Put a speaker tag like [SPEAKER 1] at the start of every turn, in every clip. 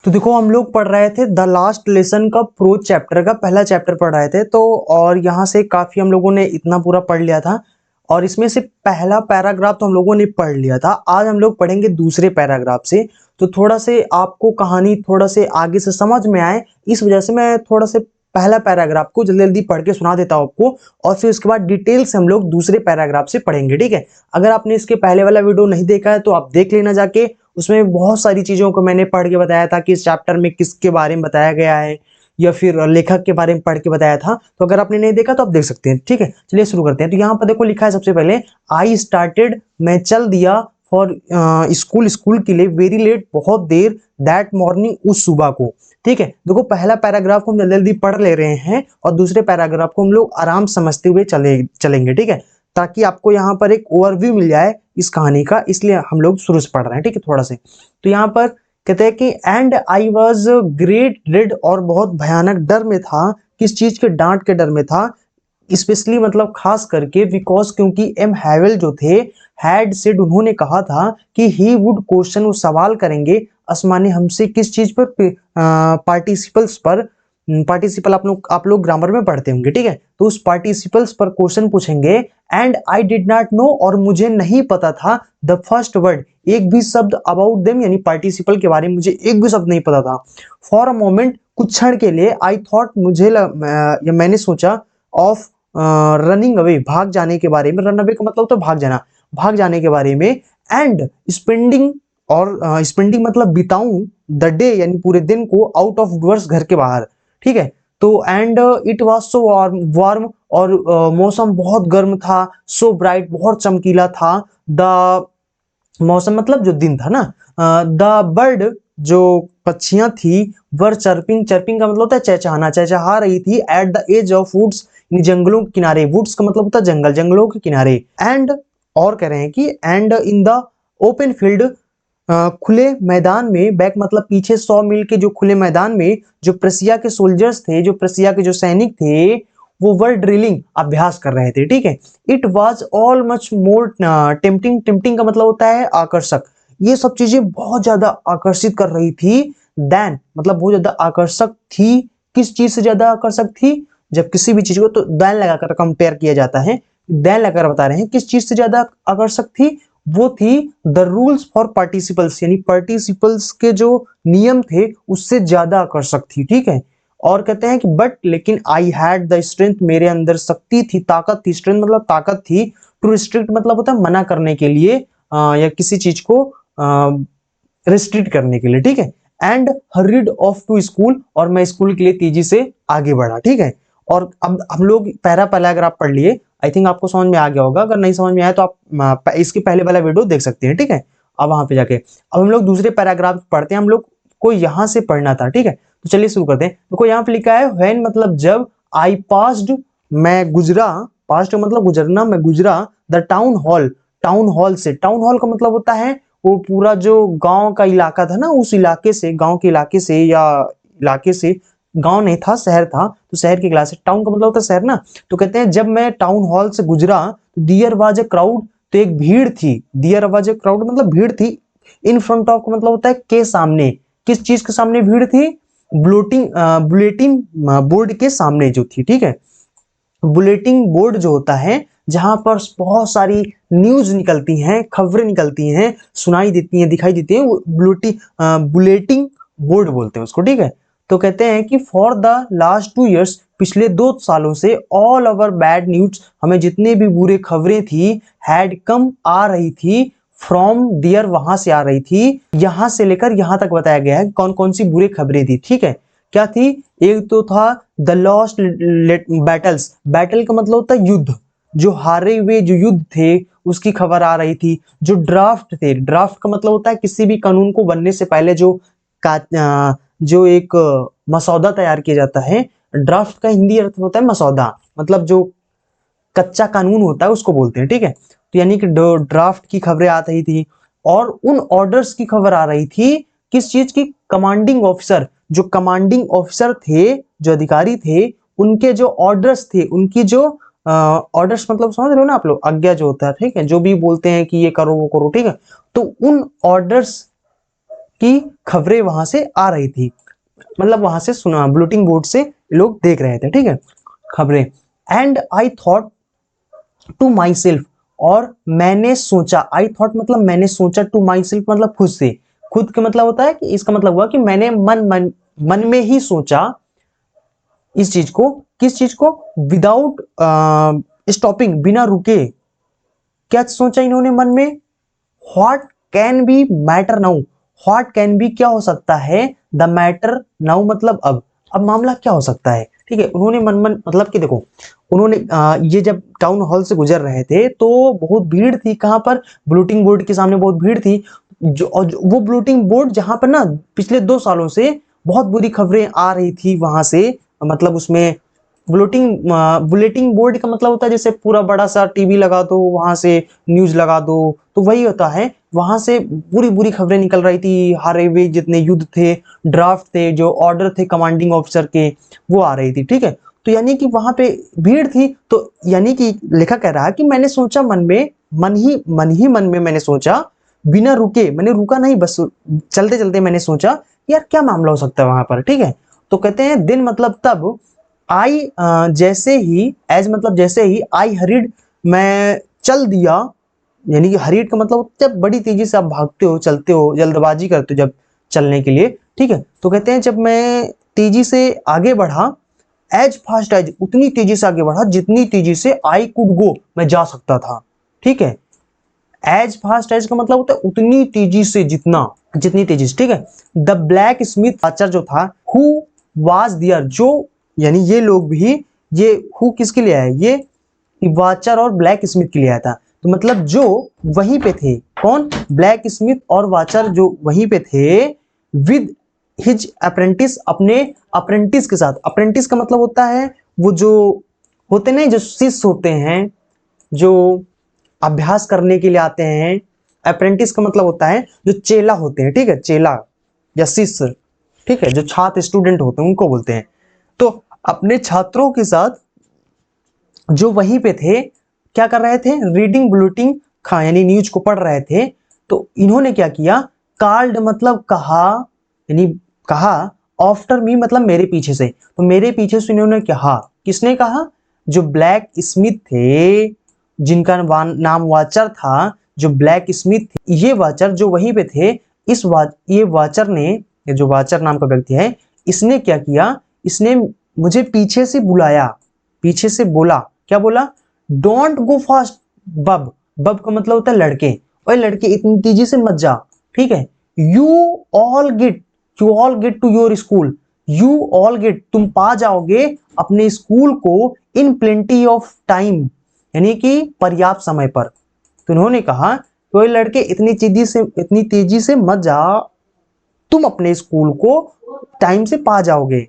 [SPEAKER 1] तो देखो हम लोग पढ़ रहे थे द लास्ट लेसन का प्रोज चैप्टर का पहला चैप्टर पढ़ रहे थे। तो और यहाँ से काफी हम लोगों ने इतना पूरा पढ़ लिया था और इसमें से पहला पैराग्राफ तो हम लोगों ने पढ़ लिया था। आज हम लोग पढ़ेंगे दूसरे पैराग्राफ से। तो थोड़ा से आपको कहानी थोड़ा से आगे से समझ में आए, इस वजह से मैं थोड़ा से पहला पैराग्राफ को जल्दी जल्दी पढ़ के सुना देता हूँ आपको, और फिर उसके बाद डिटेल से हम लोग दूसरे पैराग्राफ से पढ़ेंगे। ठीक है, अगर आपने इसके पहले वाला वीडियो नहीं देखा है तो आप देख लेना जाके। उसमें बहुत सारी चीजों को मैंने पढ़ के बताया था कि इस चैप्टर में किसके बारे में बताया गया है या फिर लेखक के बारे में पढ़ के बताया था। तो अगर आपने नहीं देखा तो आप देख सकते हैं। ठीक है, चलिए शुरू करते हैं। तो यहाँ पर देखो लिखा है सबसे पहले, आई स्टार्टेड, मैं चल दिया, फॉर स्कूल, स्कूल के लिए, वेरी लेट, बहुत देर, दैट मॉर्निंग, उस सुबह को। ठीक है, देखो पहला पैराग्राफ को हम जल्दी जल्दी पढ़ ले रहे हैं और दूसरे पैराग्राफ को हम लोग आराम समझते हुए चलेंगे। ठीक है, ताकि आपको यहाँ पर एक ओवरव्यू मिल जाए इस कहानी का, इसलिए हम लोग शुरू से पढ़ रहे हैं। ठीक है, थोड़ा से तो यहाँ पर कहते हैं कि and I was great red, और बहुत भयानक डर में था। किस चीज के? डांट के डर में था। स्पेशली मतलब खास करके, बिकॉज क्योंकि एम हैवेल जो थे, हैड सेड उन्होंने कहा था कि ही वुड क्वेश्चन, वो सवाल करेंगे असमाने हमसे, किस चीज पर? पार्टिसिपल्स पर। पार्टिसिपल आप लोग ग्रामर में पढ़ते होंगे। ठीक है, तो उस पार्टिसिपल्स पर क्वेश्चन पूछेंगे। And I did not know, और मुझे नहीं पता था, द फर्स्ट वर्ड, एक भी शब्द, अबाउट देम यानी पार्टिसिपल के बारे में मुझे एक भी शब्द नहीं पता था। फॉर अ मोमेंट, कुछ क्षण के लिए, आई थॉट, या मैंने सोचा, ऑफ रनिंग अवे, भाग जाने के बारे में। रन अवे का मतलब तो भाग जाना, भाग जाने के बारे में। एंड स्पेंडिंग, और स्पेंडिंग मतलब बिताऊं, द डे यानी पूरे दिन को, आउट ऑफ डोर्स, घर के बाहर। ठीक है, तो and it was so warm, warm, और मौसम बहुत गर्म था। सो ब्राइट, बहुत चमकीला था। द मौसम मतलब जो दिन था ना। द बर्ड, जो पक्षियां थी, वर चर्पिंग, चर्पिंग का मतलब होता है चहचहाना, चहचहा रही थी। At the edge of woods, जंगलों के किनारे। वुड्स का मतलब होता है जंगल, जंगलों के किनारे। एंड, और कह रहे हैं कि and in the open field, खुले मैदान में। बैक मतलब पीछे, 100 मील के जो खुले मैदान में, जो प्रसिया के सोल्जर्स थे, जो प्रसिया के जो सैनिक थे, वो वर ड्रिलिंग, अभ्यास कर रहे थे। ठीक है, it was all much more tempting, tempting का मतलब होता है आकर्षक। ये सब चीजें बहुत ज्यादा आकर्षित कर रही थी। देन मतलब बहुत ज्यादा आकर्षक थी। किस चीज से ज्यादा आकर्षक थी? जब किसी भी चीज को तो देन लगाकर कंपेयर किया जाता है, देन लगाकर बता रहे हैं किस चीज से ज्यादा आकर्षक थी। वो थी द रूल्स फॉर पार्टिसिपल्स, यानी पार्टिसिपल्स के जो नियम थे उससे ज्यादा आकर्षक थी। ठीक है, और कहते हैं कि बट लेकिन, आई हैड द स्ट्रेंथ, मेरे अंदर शक्ति थी, ताकत थी। स्ट्रेंथ मतलब ताकत थी। टू रिस्ट्रिक्ट मतलब होता है मना करने के लिए, या किसी चीज को रिस्ट्रिक्ट करने के लिए। ठीक है, and hurried off to school, और मैं स्कूल के लिए तेजी से आगे बढ़ा। ठीक है, और अब हम लोग पैराग्राफ पढ़ लिए। आई थिंक आपको समझ में आ गया होगा। अगर नहीं समझ में आया तो आप इसके पहले वाला वीडियो देख सकते हैं। ठीक है, अब वहां पे जाके अब हम लोग दूसरे पैराग्राफ पढ़ते हैं। हम लोग को यहां से पढ़ना था। ठीक है, तो चलिए शुरू करते हैं। देखो यहाँ पे लिखा है व्हेन मतलब जब, आई पास्ड, मैं गुजरा, पास्ट मतलब गुजरना, मैं गुजरा, the town hall, town hall से। टाउन हॉल का मतलब होता है वो पूरा जो गांव का इलाका था ना, उस इलाके से, गांव के इलाके से, या इलाके से, गांव नहीं था शहर था, तो शहर के क्लास से। टाउन का मतलब होता है शहर ना। तो कहते हैं जब मैं टाउन हॉल से गुजरा, दियर वाज ए क्राउड, तो एक भीड़ थी। दियर वाज ए क्राउड मतलब भीड़ थी। इन फ्रंट ऑफ का मतलब होता है के सामने। किस चीज के सामने भीड़ थी? बुलेटिन बोर्ड के सामने जो थी। ठीक है, बुलेटिन बोर्ड जो होता है जहां पर बहुत सारी न्यूज निकलती हैं, खबरें निकलती हैं, सुनाई देती हैं, दिखाई देती हैं, वो बुलेटिन बोर्ड बोलते हैं उसको। ठीक है, तो कहते हैं कि फॉर द लास्ट 2 years, पिछले 2 सालों से, ऑल ओवर बैड न्यूज, हमें जितने भी बुरे खबरें थी, हैड कम, आ रही थी, फ्रॉम दियर, वहां से आ रही थी, यहां से लेकर यहां तक बताया गया है कौन कौन सी बुरी खबरें थी। ठीक है, क्या थी? एक तो था द लॉस्ट बैटल्स, बैटल का मतलब होता है युद्ध, जो हारे हुए जो युद्ध थे उसकी खबर आ रही थी। जो ड्राफ्ट थे, ड्राफ्ट का मतलब होता है किसी भी कानून को बनने से पहले जो एक मसौदा तैयार किया जाता है। ड्राफ्ट का हिंदी अर्थ होता है मसौदा, मतलब जो कच्चा कानून होता है उसको बोलते हैं। ठीक है, तो यानी कि ड्राफ्ट की खबरें आ रही थी, और उन ऑर्डर्स की खबर आ रही थी। किस चीज की? कमांडिंग ऑफिसर, जो कमांडिंग ऑफिसर थे, जो अधिकारी थे, उनके जो ऑर्डर्स थे, उनकी जो ऑर्डर्स मतलब समझ रहे हो ना आप लोग, आज्ञा जो होता है। ठीक है, जो भी बोलते हैं कि ये करो वो करो। ठीक है, तो उन ऑर्डर्स कि खबरें वहां से आ रही थी, मतलब वहां से सुना, बुलेटिन बोर्ड से लोग देख रहे थे, ठीक है, खबरें। And I thought to myself, और मैंने सोचा, आई थॉट मतलब मैंने सोचा, टू माई सेल्फ मतलब खुद से, खुद का मतलब होता है कि इसका मतलब हुआ कि मैंने मन में ही सोचा इस चीज को, किस चीज को, विदाउट स्टॉपिंग, बिना रुके। क्या सोचा इन्होंने मन में? What can be matter now, what can be क्या हो सकता है, द मैटर नाउ मतलब अब मामला क्या हो सकता है, ठीक है। उन्होंने मन मतलब कि देखो, उन्होंने ये जब टाउन हॉल से गुजर रहे थे तो बहुत भीड़ थी, कहां पर, बुलेटिन बोर्ड के सामने बहुत भीड़ थी, वो बुलेटिन बोर्ड जहां पर ना पिछले 2 सालों से बहुत बुरी खबरें आ रही थी वहां से, मतलब उसमें बुलेटिन बोर्ड का मतलब होता है जैसे पूरा बड़ा सा टीवी लगा दो, वहां से न्यूज लगा दो, तो वही होता है, वहां से बुरी बुरी खबरें निकल रही थी, हारे हुए जितने युद्ध थे, ड्राफ्ट थे, जो ऑर्डर थे कमांडिंग ऑफिसर के, वो आ रही थी, ठीक है। तो यानी कि वहां पे भीड़ थी, तो यानी कि लेखक कह रहा है कि मैंने सोचा मन में, मन में मैंने सोचा, बिना रुके, मैंने रुका नहीं, बस चलते चलते मैंने सोचा यार क्या मामला हो सकता है वहां पर, ठीक है। तो कहते हैं दिन मतलब तब, आई जैसे ही, एज मतलब जैसे ही, आई हरीड मैं चल दिया, यानी कि हरीड का मतलब जब बड़ी तेजी से आप भागते हो, चलते हो, जल्दबाजी करते हो जब चलने के लिए, ठीक है। तो कहते हैं जब मैं तेजी से आगे बढ़ा, एज फास्ट एज, उतनी तेजी से आगे बढ़ा जितनी तेजी से आई कुड गो, मैं जा सकता था, ठीक है। एज फास्ट एज का मतलब होता है उतनी तेजी से, जितना, जितनी तेजी से, ठीक है। द ब्लैक स्मिथ आचर जो था, हु वाज दियर, जो, यानी ये लोग भी, ये हु किसके लिए आया, ये वाचर और ब्लैक स्मिथ के लिए आया था, तो मतलब जो वहीं पे थे, कौन, ब्लैक स्मिथ और वाचर जो वहीं पे थे, विद हिज अप्रेंटिस, अपने अप्रेंटिस के साथ, अप्रेंटिस का मतलब होता है वो जो होते नहीं, जो शिष्य होते हैं, जो अभ्यास करने के लिए आते हैं, अप्रेंटिस का मतलब होता है जो चेला होते हैं, ठीक है, चेला या शिष्य, ठीक है, जो छात्र स्टूडेंट होते हैं उनको बोलते हैं। तो अपने छात्रों के साथ जो वहीं पे थे, क्या कर रहे थे, रीडिंग बुलेटिन, खा यानी न्यूज को पढ़ रहे थे। तो इन्होंने क्या किया, कार्ड मतलब कहा, यानी कहा, आफ्टर मी मतलब मेरे पीछे से, तो मेरे पीछे से इन्होंने कहा, किसने कहा, जो ब्लैक स्मिथ थे, जिनका नाम वाचर था, जो ब्लैक स्मिथ थे, ये वाचर जो वहीं पे थे, ये वाचर ने, ये जो वाचर नाम का व्यक्ति है, इसने क्या किया, इसने मुझे पीछे से बुलाया, पीछे से बोला, क्या बोला, डोंट गो फास्ट बब, बब का मतलब होता है लड़के, और लड़के इतनी तेजी से मत जा, ठीक है। You all get, you all get to your school, you all get, तुम पा जाओगे अपने स्कूल को, इन प्लेंटी ऑफ टाइम, यानी कि पर्याप्त समय पर। तो उन्होंने कहा कोई लड़के इतनी तेजी से मत जा, तुम अपने स्कूल को टाइम से पा जाओगे,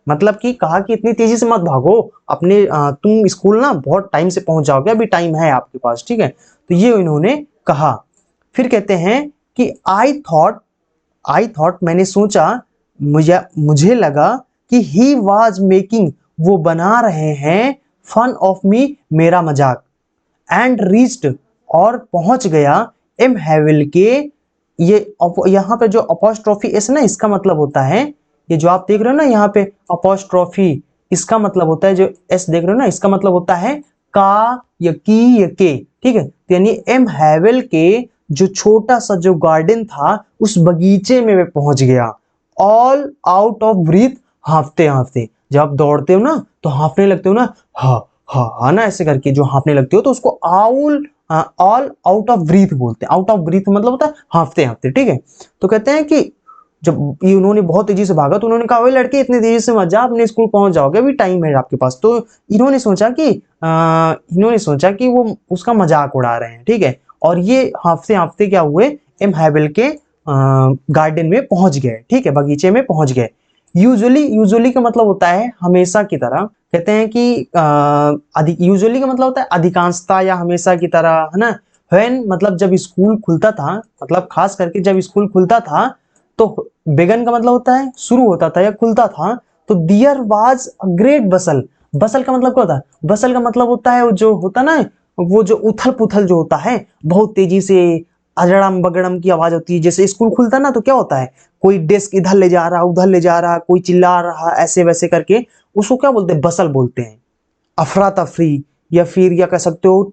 [SPEAKER 1] मतलब कि कहा कि इतनी तेजी से मत भागो, अपने तुम स्कूल ना बहुत टाइम से पहुंच जाओगे, अभी टाइम है आपके पास, ठीक है। तो ये इन्होंने कहा। फिर कहते हैं कि आई थॉट मैंने सोचा, मुझे लगा कि ही वाज मेकिंग, वो बना रहे हैं, फन ऑफ मी, मेरा मजाक, एंड रीच्ड, और पहुंच गया, एम हैविल के, ये यहाँ पे जो अपॉस्ट्रोफी एस ना, इसका मतलब होता है, ये जो आप देख रहे हो ना यहाँ पे अपॉस्ट्रोफी, इसका मतलब होता है, जो एस देख रहे हो ना, इसका मतलब होता है का या की या के, ठीक है। तो यानी एम हैवेल के जो छोटा सा जो गार्डन था, उस बगीचे में मैं पहुंच गया, ऑल आउट ऑफ ब्रीथ, हाँफते हाँफते, जब आप दौड़ते हो ना तो हाँफने लगते हो ना, हा हा हा ना, ऐसे करके जो हाँफने लगते हो, तो उसको ऑल आउट ऑफ ब्रीथ बोलते हैं। आउट ऑफ ब्रीथ मतलब होता है हाँफते हाँफते, ठीक है। तो कहते हैं कि जब ये उन्होंने बहुत तेजी से भागा, तो उन्होंने कहा ओए लड़के इतनी तेजी से मत जा, अपने स्कूल पहुंच जाओगे, अभी टाइम है आपके पास। तो इन्होंने सोचा कि वो उसका मजाक उड़ा रहे हैं, ठीक है। और ये हाँफते हाँफते क्या हुए, एम हैबल के गार्डन में पहुंच गए, ठीक है, बगीचे में पहुंच गए। यूजुअली का मतलब होता है हमेशा की तरह, कहते हैं कि यूजुअली का मतलब होता है अधिकांशता या हमेशा की तरह, है ना। व्हेन मतलब जब स्कूल खुलता था, मतलब खास करके जब स्कूल खुलता था, तो बेगन का मतलब होता है शुरू होता था या खुलता था, तो दियर वाज अ ग्रेट बसल, बसल का मतलब क्या होता है, बसल का मतलब होता है जो होता ना, वो जो उथल पुथल जो होता है, बहुत तेजी से अजड़म बगड़म की आवाज होती है। जैसे स्कूल खुलता ना तो क्या होता है, कोई डेस्क इधर ले जा रहा, उधर ले जा रहा, कोई चिल्ला रहा, ऐसे वैसे करके, उसको क्या बोलते हैं, बसल बोलते हैं। अफरा तफरी, या फिर या कह सकते हो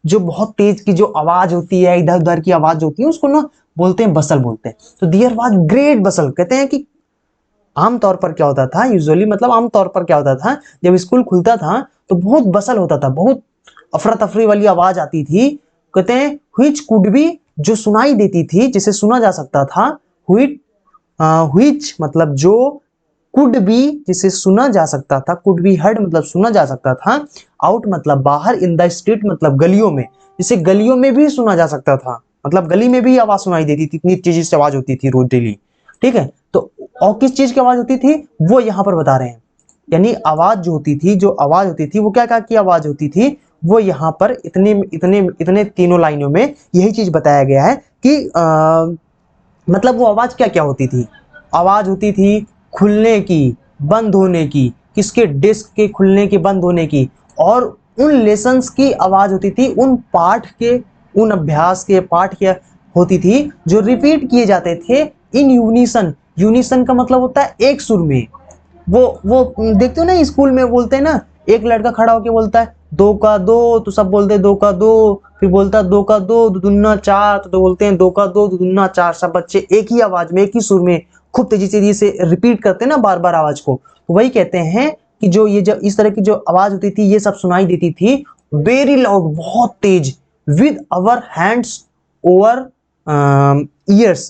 [SPEAKER 1] जो बहुत तेज की जो आवाज होती है, इधर उधर की आवाज होती है, उसको ना बोलते हैं बसल बोलते हैं। तो देयर वाज ग्रेट बसल, कहते हैं कि आमतौर पर क्या होता था, यूजुअली मतलब आमतौर पर क्या होता था, जब स्कूल खुलता था तो बहुत बसल होता था, बहुत अफरा तफरी वाली आवाज आती थी। कहते हैं व्हिच कुड बी, जो सुनाई देती थी, जिसे सुना जा सकता था। व्हिच मतलब जो, कुड बी जिसे सुना जा सकता था, कुड बी हर्ड मतलब सुना जा सकता था, आउट मतलब बाहर, इन द स्ट्रीट मतलब गलियों में, जिसे गलियों में भी सुना जा सकता था, मतलब गली में भी आवाज सुनाई देती थी, इतनी तेजी से आवाज होती थी रोज डेली। ठीक है, तो और किस चीज की आवाज होती थी वो यहां पर बता रहे हैं। यानी आवाज जो होती थी, जो आवाज होती थी वो क्या क्या की आवाज होती थी, वो यहाँ पर इतने इतने इतने तीनों लाइनों में यही चीज बताया गया है कि मतलब वो आवाज क्या क्या होती थी। आवाज होती थी खुलने की, बंद होने की, किसके, डिस्क के खुलने की, बंद होने की। और उन लेसन्स की आवाज होती थी, उन पाठ के, उन अभ्यास के पाठ के होती थी जो रिपीट किए जाते थे इन यूनिसन। यूनिसन का मतलब होता है एक सुर में। वो देखते हो ना स्कूल में बोलते हैं ना, एक लड़का खड़ा होके बोलता है 2 का 2, तो सब बोलते हैं 2 का 2। फिर बोलता है 2 का 2, 2 दूना 4, तो बोलते हैं 2 का 2, 2 दूना 4। सब बच्चे एक ही आवाज में, एक ही सुर में खूब तेजी से रिपीट करते हैं ना बार बार आवाज को। तो वही कहते हैं कि जो ये जब इस तरह की जो आवाज होती थी, ये सब सुनाई देती थी वेरी लाउड, बहुत तेज, with our hands over ears.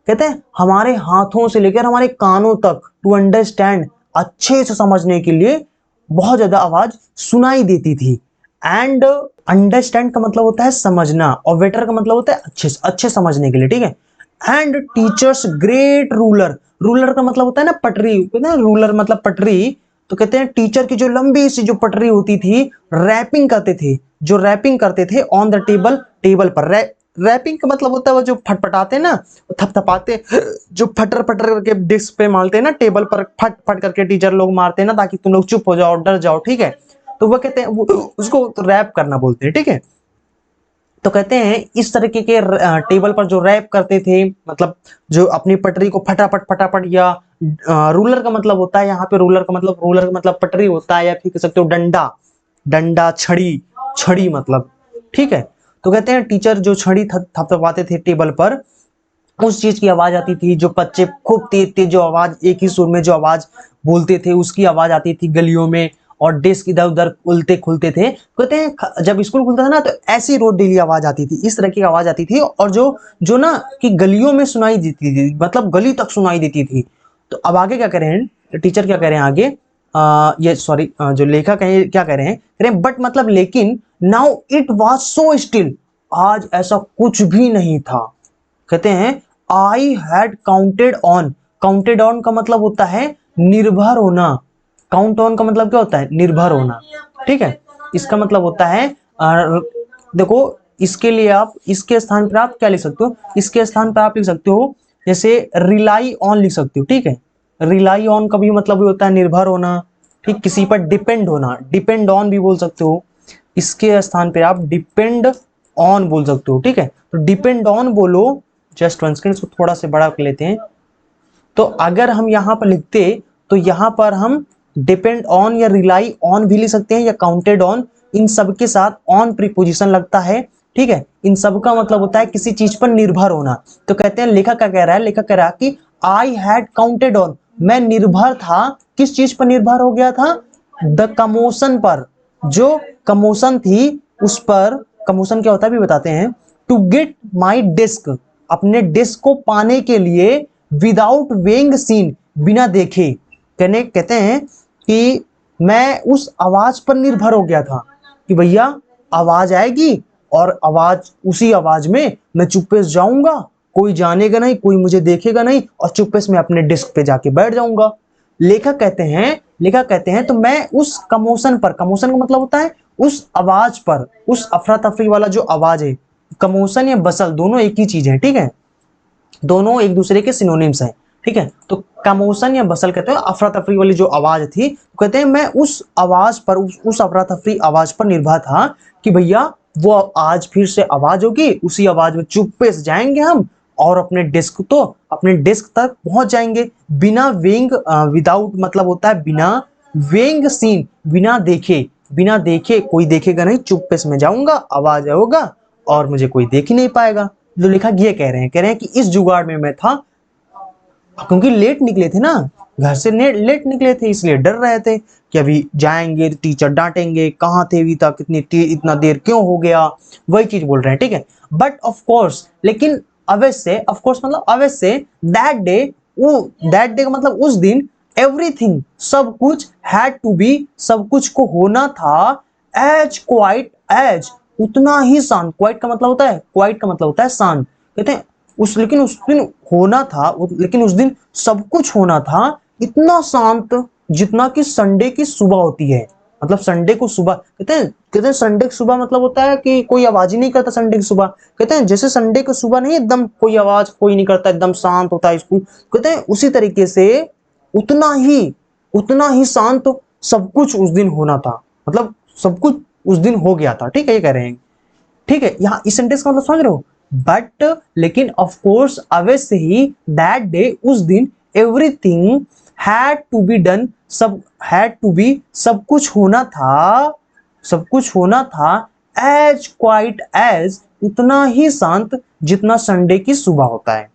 [SPEAKER 1] कहते हैं हमारे हाथों से लेकर हमारे कानों तक, टू अंडरस्टैंड, अच्छे से समझने के लिए बहुत ज्यादा आवाज सुनाई देती थी। एंड अंडरस्टैंड का मतलब होता है समझना, और वेटर का मतलब होता है अच्छे अच्छे समझने के लिए। ठीक है, and teachers great ruler, ruler का मतलब होता है ना पटरी, कहते हैं रूलर मतलब पटरी। तो कहते हैं टीचर की जो लंबी सी जो पटरी होती थी, रैपिंग करते थे, जो रैपिंग करते थे ऑन द टेबल, टेबल पर। रैपिंग का मतलब होता है वो जो फटफटाते ना, थपथपाते, जो फटर फटर करके डिस्क पे मारते हैं ना, टेबल पर फट फट करके टीचर लोग मारते हैं ना, ताकि तुम लोग चुप हो जाओ, डर जाओ। ठीक है, तो वो कहते हैं उसको तो रैप करना बोलते हैं। ठीक है, तो कहते हैं इस तरीके के टेबल पर जो रैप करते थे, मतलब जो अपनी पटरी को फटाफट फटाफट, या रूलर का मतलब होता है यहाँ पे, रूलर का मतलब पटरी होता है, या फिर कह सकते हो डंडा, डंडा, छड़ी, छड़ी मतलब। ठीक है, तो कहते हैं टीचर जो छड़ी थपथपाते थे टेबल पर, उस चीज की आवाज आती थी। जो बच्चे खूब तेज तेज जो आवाज, एक ही सुर में जो आवाज बोलते थे, उसकी आवाज आती थी गलियों में, और डेस्क इधर उधर खुलते खुलते थे। कहते हैं जब स्कूल खुलता था ना तो ऐसी रोज डेली आवाज आती थी, इस तरह की आवाज आती थी, और जो जो ना कि गलियों में सुनाई देती थी, मतलब गली तक सुनाई देती थी। तो अब आगे क्या कह रहे हैं टीचर, क्या कह रहे हैं आगे, ये सॉरी, जो लेखक है क्या कह रहे हैं, कह रहे हैं बट मतलब लेकिन, now it was so still, आज ऐसा कुछ भी नहीं था। कहते हैं I had counted on, counted on का मतलब होता है निर्भर होना, काउंट ऑन का मतलब क्या होता है, निर्भर होना। ठीक है, इसका मतलब होता है देखो, इसके लिए आप इसके स्थान पर आप क्या लिख सकते हो, इसके स्थान पर आप लिख सकते हो जैसे रिलाई ऑन लिख सकते हो। ठीक है, रिलाई ऑन का भी मतलब भी होता है निर्भर होना। ठीक, किसी पर डिपेंड होना, डिपेंड ऑन भी बोल सकते हो, इसके स्थान पे आप डिपेंड ऑन बोल सकते हो। ठीक है, तो डिपेंड ऑन बोलो, जस्ट वन सेकंड, इसको थोड़ा से बड़ा कर लेते हैं। तो अगर हम यहाँ पर लिखते, तो यहाँ पर हम डिपेंड ऑन या रिलाई ऑन भी लिख सकते हैं, या काउंटेड ऑन, इन सब के साथ ऑन प्रीपोजिशन लगता है। ठीक है, इन सब का मतलब होता है किसी चीज पर निर्भर होना। तो कहते हैं लेखक क्या कह रहा है, लेखक कह रहा है कि आई हैड काउंटेड ऑन, मैं निर्भर था, किस चीज पर निर्भर हो गया था, द कमोशन पर, जो कमोशन थी उस पर। कमोशन क्या होता है भी बताते हैं। टू गेट माई डिस्क, अपने डिस्क को पाने के लिए, विदाउट वेइंग सीन, बिना देखे। कहते हैं कि मैं उस आवाज पर निर्भर हो गया था कि भैया आवाज आएगी, और आवाज, उसी आवाज में मैं चुप्पे से जाऊंगा, कोई जानेगा नहीं, कोई मुझे देखेगा नहीं, और चुप्पे से मैं अपने डिस्क पे जाके बैठ जाऊंगा। लेखक कहते हैं तो मैं उस कमोशन पर, कमोशन का मतलब होता है उस आवाज पर, उस अफरा तफरी वाला जो आवाज है, कमोशन या बसल दोनों एक ही चीज है। ठीक है, दोनों एक दूसरे के सिनोनिम्स हैं। ठीक है, तो कमोशन या बसल कहते हैं अफरा तफरी वाली जो आवाज थी। तो कहते हैं मैं उस आवाज पर, उस अफरा तफरी आवाज पर निर्भर था कि भैया वो आज फिर से आवाज होगी, उसी आवाज में चुप्पे से जाएंगे हम और अपने डेस्क तक पहुंच जाएंगे बिना वेइंग, विदाउट मतलब होता है बिना वेइंग सीन, बिना देखे कोई देखेगा नहीं, चुप्पे से मैं जाऊंगा, आवाज होगा और मुझे कोई देख ही नहीं पाएगा। जो लिखा ये कह रहे हैं कि इस जुगाड़ में मैं था, क्योंकि लेट निकले थे ना, घर से लेट निकले थे, इसलिए डर रहे थे कि अभी जाएंगे टीचर डांटेंगे, कहाँ थे अभी तक, इतना देर क्यों हो गया, वही चीज बोल रहे हैं, ठीक है। बट ऑफ कोर्स, लेकिन अवश्य, ऑफ कोर्स मतलब अवश्य, दैट डे का मतलब उस दिन, एवरीथिंग सब कुछ, हैड टू बी सब कुछ को होना था, एज क्वाइट एज उतना ही शांत, क्वाइट का मतलब होता है शांत, कहते हैं लेकिन उस दिन होना था, लेकिन उस दिन सब कुछ होना था इतना शांत जितना कि संडे की सुबह होती है। मतलब संडे को सुबह कहते हैं संडे की सुबह मतलब होता है कि कोई आवाज ही नहीं करता संडे की सुबह। कहते हैं जैसे संडे की सुबह नहीं एकदम कोई आवाज कोई नहीं करता, एकदम शांत होता है स्कूल, कहते हैं उसी तरीके से उतना ही शांत सब कुछ उस दिन होना था, मतलब सब कुछ उस दिन हो गया था, ठीक है, ये कह रहे हैं, ठीक है। यहाँ इस सेंटेंस का मतलब समझ रहे हो। बट लेकिन ऑफ कोर्स अवश्य ही दैट डे उस दिन everything had to be done, सब कुछ होना था एज क्वाइट एज उतना ही शांत जितना संडे की सुबह होता है,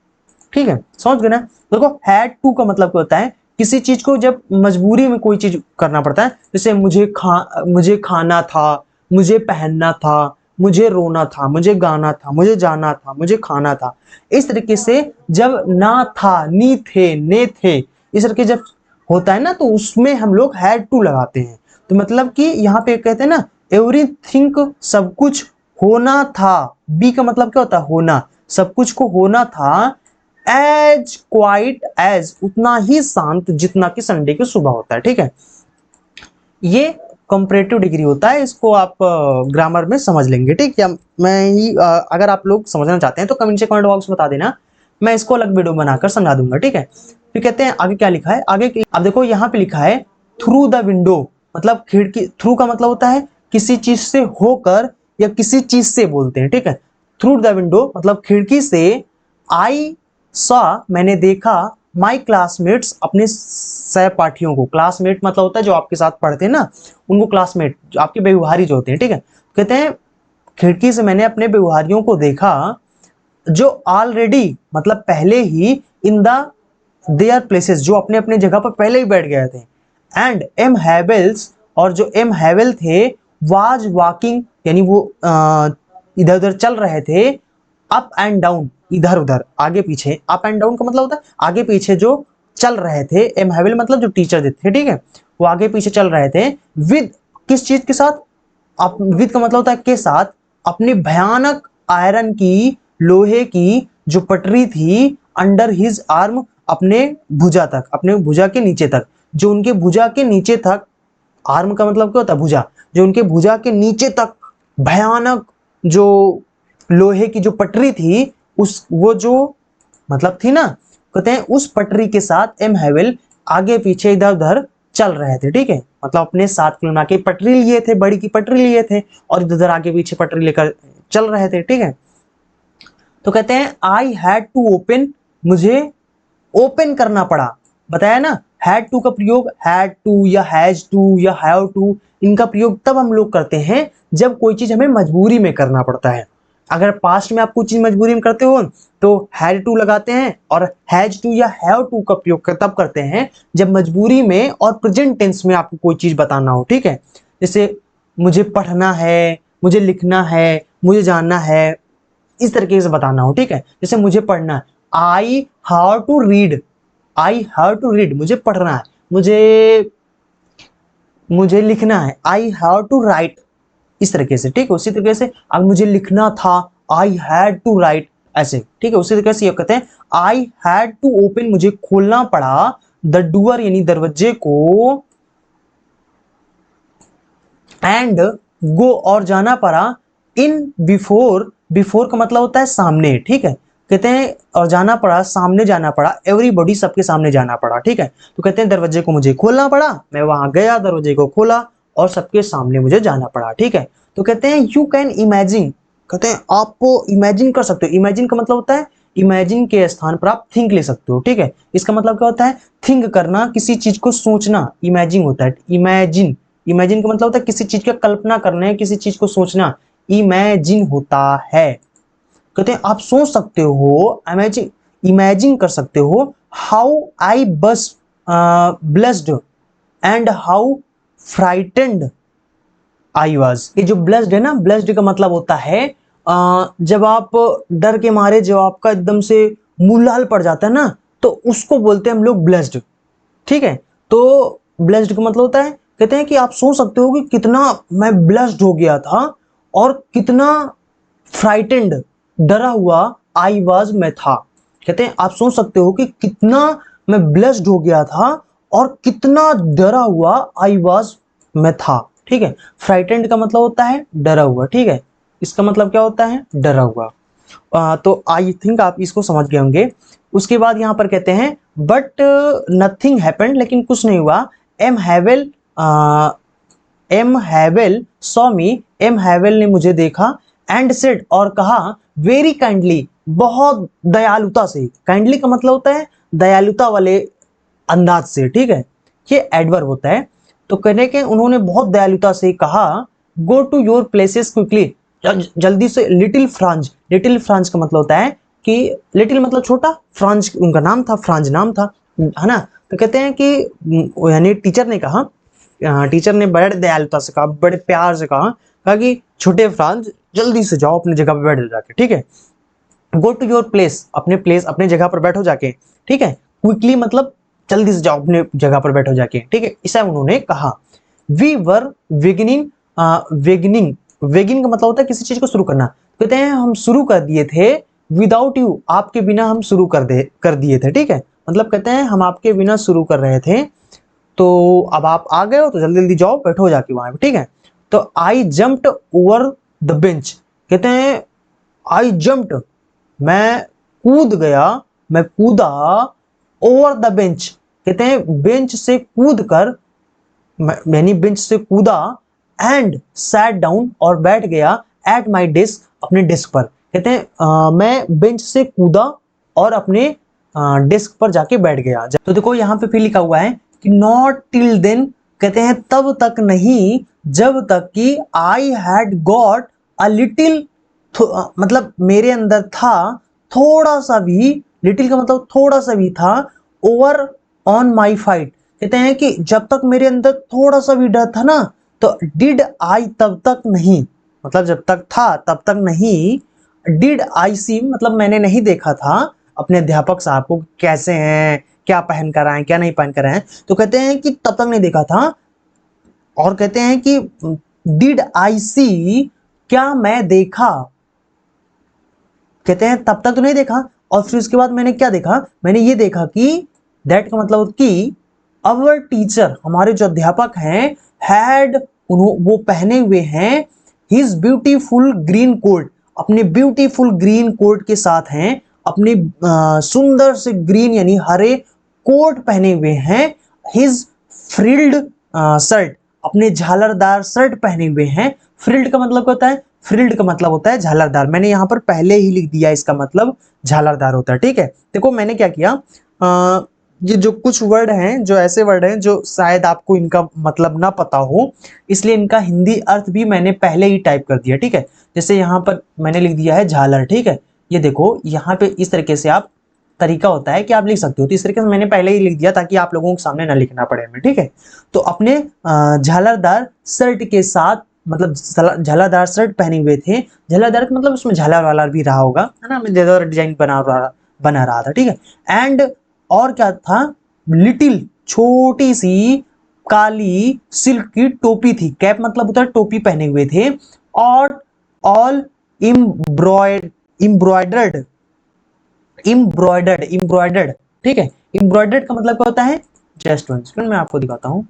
[SPEAKER 1] ठीक है, समझ गए ना। देखो हैड टू का मतलब क्या होता है, किसी चीज को जब मजबूरी में कोई चीज करना पड़ता है, जैसे मुझे खाना था, मुझे पहनना था, मुझे रोना था, मुझे गाना था, मुझे जाना था, मुझे खाना था, इस तरीके से जब ना था, नी थे, ने थे, इस तरीके जब होता है ना तो उसमें हम लोग हैड टू लगाते हैं। तो मतलब कि यहाँ पे कहते हैं ना एवरीथिंग सब कुछ होना था, बी का मतलब क्या होता है होना, सब कुछ को होना था एज क्वाइट एज उतना ही शांत जितना कि संडे की सुबह होता है, ठीक है। ये कंपैरेटिव डिग्री होता है, इसको आप ग्रामर में समझ लेंगे, ठीक है। अगर आप लोग समझना चाहते हैं तो कमेंट बॉक्स में बता देना, मैं इसको अलग वीडियो बनाकर समझा दूंगा, ठीक है। फिर कहते हैं आगे क्या लिखा है, अब देखो यहाँ पे लिखा है थ्रू द विंडो, मतलब खिड़की, थ्रू का मतलब होता है किसी चीज से होकर या किसी चीज से बोलते हैं, ठीक है। थ्रू द विंडो मतलब खिड़की से, आई सॉ मैंने देखा, माई क्लासमेट्स अपने सहपाठियों को, क्लासमेट मतलब होता है जो आपके साथ पढ़ते हैं ना, उनको क्लासमेट, जो आपके व्यवहारी जो होते हैं, ठीक है। कहते हैं खिड़की से मैंने अपने व्यवहारियों को देखा जो ऑलरेडी मतलब पहले ही इन द देयर प्लेसेस, जो अपने अपने जगह पर पहले ही बैठ गए थे, एंड एम हैवेल्स और जो एम हैवेल थे वाज वॉकिंग यानी वो इधर उधर चल रहे थे, अप एंड डाउन इधर उधर आगे पीछे, अप एंड डाउन का मतलब होता है आगे पीछे जो चल रहे थे, एम हैवेल मतलब जो टीचर थे, ठीक है, वो आगे पीछे चल रहे थे विद किस चीज के साथ, विद का मतलब होता है के साथ, अपनी भयानक आयरन की लोहे की जो पटरी थी अंडर हिज आर्म अपने भुजा तक, अपने भुजा के नीचे तक, जो उनके भुजा के नीचे तक, आर्म का मतलब क्या होता है भुजा, जो उनके भुजा के नीचे तक भयानक जो लोहे की जो पटरी थी, उस वो जो मतलब थी ना, कहते हैं उस पटरी के साथ एम हैवेल आगे पीछे इधर उधर चल रहे थे, ठीक है, मतलब अपने साथ खिलौना की पटरी लिए थे, बड़ी की पटरी लिए थे और इधर उधर आगे पीछे पटरी लेकर चल रहे थे, ठीक है। तो कहते हैं आई हैड टू ओपन, मुझे ओपन करना पड़ा, बताया ना, हैड टू का प्रयोग हैड टू या हैज टू या हैव टू, इनका प्रयोग तब हम लोग करते हैं जब कोई चीज हमें मजबूरी में करना पड़ता है। अगर पास्ट में आप कुछ चीज मजबूरी में करते हो तो हैड टू लगाते हैं, और हैज टू या हैव टू का प्रयोग तब करते हैं जब मजबूरी में और प्रेजेंट टेंस में आपको कोई चीज बताना हो, ठीक है। जैसे मुझे पढ़ना है, मुझे लिखना है, मुझे जानना है, इस तरीके से बताना हो, ठीक है। जैसे मुझे पढ़ना है, I have to read, I have to read मुझे पढ़ना है, मुझे लिखना है, आई हैव टू राइट, इस तरीके से, ठीक है। उसी तरीके से अब मुझे लिखना था, आई हैड टू राइट, ऐसे, ठीक है। उसी तरीके से ये कहते हैं आई हैड टू ओपन, मुझे खोलना पड़ा, द डोर यानी दरवाजे को, एंड गो और जाना पड़ा, इन बिफोर, बिफोर का मतलब होता है सामने, ठीक है। कहते हैं और जाना पड़ा, सामने जाना पड़ा, एवरीबॉडी सबके सामने जाना पड़ा, ठीक है। तो कहते हैं दरवाजे को मुझे खोलना पड़ा, मैं वहां गया, दरवाजे को खोला और सबके सामने मुझे जाना पड़ा, ठीक है। तो कहते हैं यू कैन इमेजिन, कहते हैं आप इमेजिन कर सकते हो। इमेजिन का मतलब होता है इमेजिन के स्थान पर आप थिंक ले सकते हो, ठीक है। इसका मतलब क्या होता है, थिंक करना, किसी चीज को सोचना, इमेजिन होता है। इमेजिन, इमेजिन का मतलब होता है किसी चीज का कल्पना करना है, किसी चीज को सोचना, इमेजिन होता है। कहते हैं आप सोच सकते हो, इमेजिन, इमेजिन कर सकते हो, हाउ आई बस blessed and how frightened I was. ये जो ब्लेस्ड है ना, ब्लेस्ड का मतलब होता है जब आप डर के मारे, जब आपका एकदम से मुंह लाल पड़ जाता है ना, तो उसको बोलते हैं हम लोग ब्लेस्ड, ठीक है। तो ब्लेस्ड का मतलब होता है, कहते हैं कि आप सोच सकते हो कि कितना मैं ब्लेस्ड हो गया था और कितना फ्राइटेंड, डरा हुआ, आई वाज, मैं था। कहते हैं आप सोच सकते हो कि कितना मैं ब्लेस्ड हो गया था और कितना डरा हुआ, आई वाज, मैं था, ठीक है। फ्राइटेंड का मतलब होता है डरा हुआ, ठीक है। इसका मतलब क्या होता है, डरा हुआ। तो आई थिंक आप इसको समझ गए होंगे। उसके बाद यहां पर कहते हैं बट नथिंग हैपेंड, लेकिन कुछ नहीं हुआ। M Hamel, M Hamel saw me, M Hamel ने मुझे देखा, एंड सेड, और कहा, वेरी काइंडली, बहुत दयालुता से। काइंडली का मतलब होता है दयालुता वाले अंदाज से, ठीक है। ये एडवर्ब होता है। तो कहने के उन्होंने बहुत दयालुता से कहा, go to your places quickly, जल्दी से। लिटिल फ्रांज, लिटिल फ्रांज का मतलब होता है कि लिटिल मतलब छोटा, फ्रांज उनका नाम था, फ्रांज नाम था, है ना। तो कहते हैं कि यानी टीचर ने कहा, टीचर ने बड़े दयालुता से कहा, बड़े प्यार से कहा, कि छोटे फ्रांज जल्दी से जाओ अपनी जगह पर बैठ जाके, ठीक है। गो टू योर प्लेस, अपने जगह पर बैठो जाके, ठीक है। क्विकली मतलब जल्दी से जाओ अपने जगह पर बैठो जाके, ठीक है, ऐसा उन्होंने कहा। वी वर वेगनिंग, वेगनिंग, वेगिंग का मतलब होता है किसी चीज को शुरू करना। कहते हैं हम शुरू कर दिए थे, विदाउट यू, आपके बिना हम शुरू कर दिए थे, ठीक है। मतलब कहते हैं हम आपके बिना शुरू कर रहे थे, तो अब आप आ गए हो तो जल्दी जल्दी जाओ बैठो जाके वहां पे, ठीक है। तो आई जम्प्ड ओवर द बेंच, कहते हैं आई जम्प्ड, मैं कूद गया, मैं कूदा, ओवर द बेंच, कहते हैं बेंच से कूद कर, मैंने बेंच से कूदा, एंड सैट डाउन, और बैठ गया, एट माई डेस्क, अपने डेस्क पर। कहते हैं मैं बेंच से कूदा और अपने डेस्क पर जाके बैठ गया। तो देखो यहाँ पे फिर लिखा हुआ है कि नॉट टिल देन, कहते हैं तब तक नहीं जब तक कि I had got a little, मतलब मेरे अंदर था थोड़ा सा भी, लिटिल का मतलब थोड़ा सा भी था, ओवर ऑन माई फाइट, कहते हैं कि जब तक मेरे अंदर थोड़ा सा भी डर था ना, तो डिड आई, तब तक नहीं, मतलब जब तक था तब तक नहीं, डिड आई सी, मतलब मैंने नहीं देखा था अपने अध्यापक साहब को कैसे हैं, क्या पहन कर आए, क्या नहीं पहन कर आए। तो कहते हैं कि तब तक नहीं देखा था, और कहते हैं कि डिड आई सी, क्या मैं देखा, कहते हैं तब तक तो नहीं देखा, और फिर उसके बाद मैंने क्या देखा, मैंने ये देखा कि, दैट का मतलब कि अवर टीचर, हमारे जो अध्यापक हैं, हैड, वो पहने हुए हैं, हिज ब्यूटीफुल ग्रीन कोट, अपने ब्यूटीफुल ग्रीन कोट के साथ हैं, अपने सुंदर से ग्रीन यानी हरे कोट पहने हुए हैं, हिज फ्रिल्ड शर्ट, अपने झालरदार शर्ट पहने हुए हैं। फ्रिल्ड का मतलब क्या होता है, फ्रिल्ड का मतलब होता है झालरदार, मैंने यहाँ पर पहले ही लिख दिया, इसका मतलब झालरदार होता है, ठीक है। देखो मैंने क्या किया, ये जो कुछ वर्ड हैं, जो ऐसे वर्ड हैं जो शायद आपको इनका मतलब ना पता हो, इसलिए इनका हिंदी अर्थ भी मैंने पहले ही टाइप कर दिया, ठीक है। जैसे यहाँ पर मैंने लिख दिया है झालर, ठीक है। ये देखो यहाँ पे इस तरीके से आप, तरीका होता है कि आप लिख सकते हो, तो इस तरीके से मैंने पहले ही लिख दिया ताकि आप लोगों के सामने ना लिखना पड़े हमें, ठीक है। तो अपने झालरदार शर्ट के साथ, मतलब झालरदार शर्ट पहने हुए थे, झालरदार का मतलब उसमें झालर वालर भी रहा होगा, है ना, मैं ज्यादा डिजाइन बना रहा था, ठीक है। एंड, और क्या था, लिटिल, छोटी सी काली सिल्क की टोपी थी, कैप मतलब होता है टोपी पहने हुए थे, और ऑल एम्ब्रॉयडर्ड, एम्ब्रॉयडर्ड, ठीक है। एम्ब्रॉयडर्ड का मतलब क्या होता है, जस्ट वन सेकंड मैं आपको दिखाता हूं।